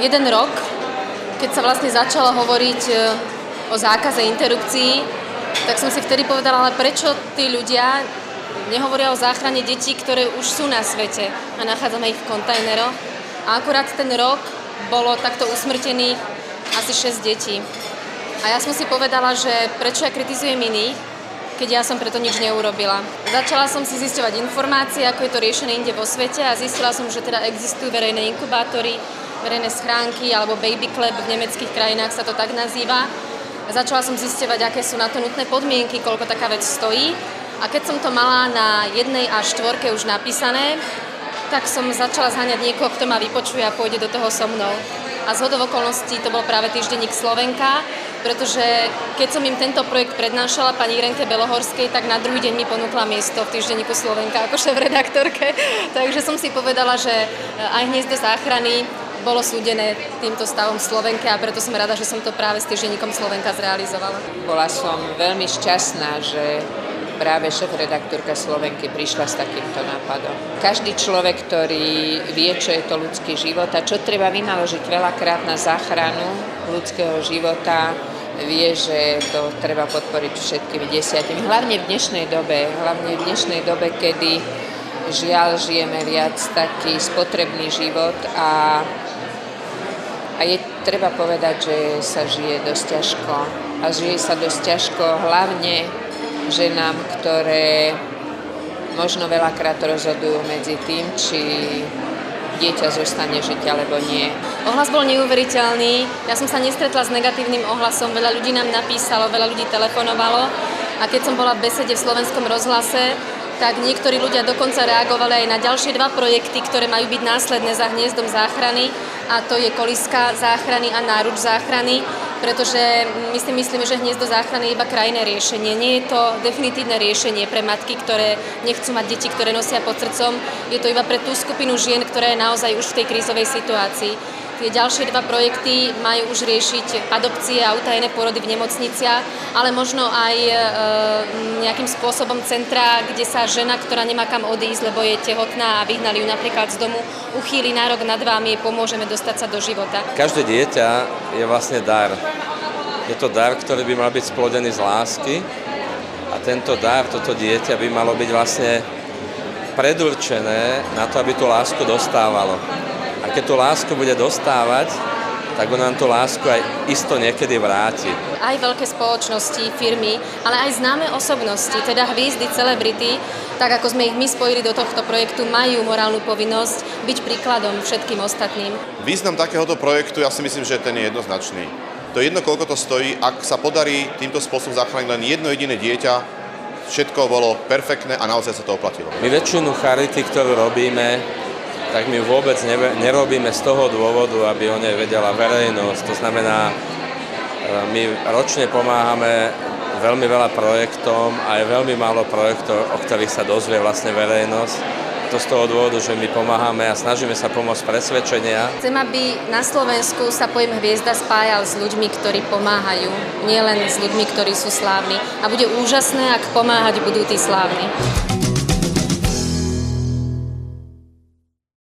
jeden rok, keď sa vlastne začalo hovoriť o zákaze interrupcií, tak som si vtedy povedala, ale prečo tí ľudia nehovoria o záchrane detí, ktoré už sú na svete a nachádzame ich v kontajneroch. A akurát ten rok bolo takto usmrtených asi 6 detí. A ja som si povedala, že prečo ja kritizujem iných, keď ja som preto nič neurobila. Začala som si zisťovať informácie, ako je to riešené inde vo svete a zistila som, že teda existujú verejné inkubátory, verejné schránky alebo baby club, v nemeckých krajinách sa to tak nazýva. Začala som zisťovať, aké sú na to nutné podmienky, koľko taká vec stojí. A keď som to mala na 1A4 už napísané, tak som začala zháňať niekoho, kto ma vypočuje a pôjde do toho so mnou. A zhodou okolností to bol práve týždenník Slovenka, pretože keď som im tento projekt prednášala pani Irenke Belohorskej, tak na druhý deň mi ponúkla miesto v týždenníku Slovenka ako šéfredaktorke. Takže som si povedala, že aj Hniezdo záchrany bolo súdené týmto stavom v Slovenke a preto som rada, že som to práve s týždenníkom Slovenka zrealizovala. Bola som veľmi šťastná, že práve šéfredaktorka Slovenky prišla s takýmto nápadom. Každý človek, ktorý vie, čo je to ľudský život a čo treba vynaložiť veľakrát na záchranu ľudského života, vie, že to treba podporiť všetkými 10. Hlavne v dnešnej dobe, kedy žiaľ žijeme viac taký spotrebný život a je treba povedať, že sa žije dosť ťažko. A žije sa dosť ťažko hlavne ženám, ktoré možno veľakrát rozhodujú medzi tým, či dieťa zostane žiť alebo nie. Ohlas bol neuveriteľný. Ja som sa nestretla s negatívnym ohlasom. Veľa ľudí nám napísalo, veľa ľudí telefonovalo. A keď som bola v besede v Slovenskom rozhlase, tak niektorí ľudia dokonca reagovali aj na ďalšie 2 projekty, ktoré majú byť následné za Hniezdom záchrany, a to je Kolíska záchrany a Náruč záchrany, pretože my si myslíme, že Hniezdo záchrany je iba krajné riešenie. Nie je to definitívne riešenie pre matky, ktoré nechcú mať deti, ktoré nosia pod srdcom. Je to iba pre tú skupinu žien, ktorá je naozaj už v tej krízovej situácii. Tie ďalšie 2 projekty majú už riešiť adopcie a utajené pôrody v nemocniciach, ale možno aj nejakým spôsobom centra, kde sa žena, ktorá nemá kam odísť, lebo je tehotná a vyhnali ju napríklad z domu, uchýli na rok, na 2 a my jej pomôžeme dostať sa do života. Každé dieťa je vlastne dar. Je to dar, ktorý by mal byť splodený z lásky a tento dar, toto dieťa by malo byť vlastne predurčené na to, aby tú lásku dostávalo. A keď tú lásku bude dostávať, tak on nám tú lásku aj isto niekedy vráti. Aj veľké spoločnosti, firmy, ale aj známe osobnosti, teda hviezdy, celebrity, tak ako sme ich my spojili do tohto projektu, majú morálnu povinnosť byť príkladom všetkým ostatným. Význam takéhoto projektu, ja si myslím, že ten je jednoznačný. To je jedno, koľko to stojí, ak sa podarí týmto spôsobom zachrániť len jedno jediné dieťa, všetko bolo perfektné a naozaj sa to oplatilo. My väčšinu charity, ktorú robíme, tak my vôbec nerobíme z toho dôvodu, aby o nej vedela verejnosť. To znamená, my ročne pomáhame veľmi veľa projektom a je veľmi málo projektov, o ktorých sa dozvie vlastne verejnosť. To z toho dôvodu, že my pomáhame a snažíme sa pomôcť presvedčenia. Chcem, aby na Slovensku sa pojem Hviezda spájal s ľuďmi, ktorí pomáhajú, nielen s ľuďmi, ktorí sú slávni. A bude úžasné, ak pomáhať budú tí slávni.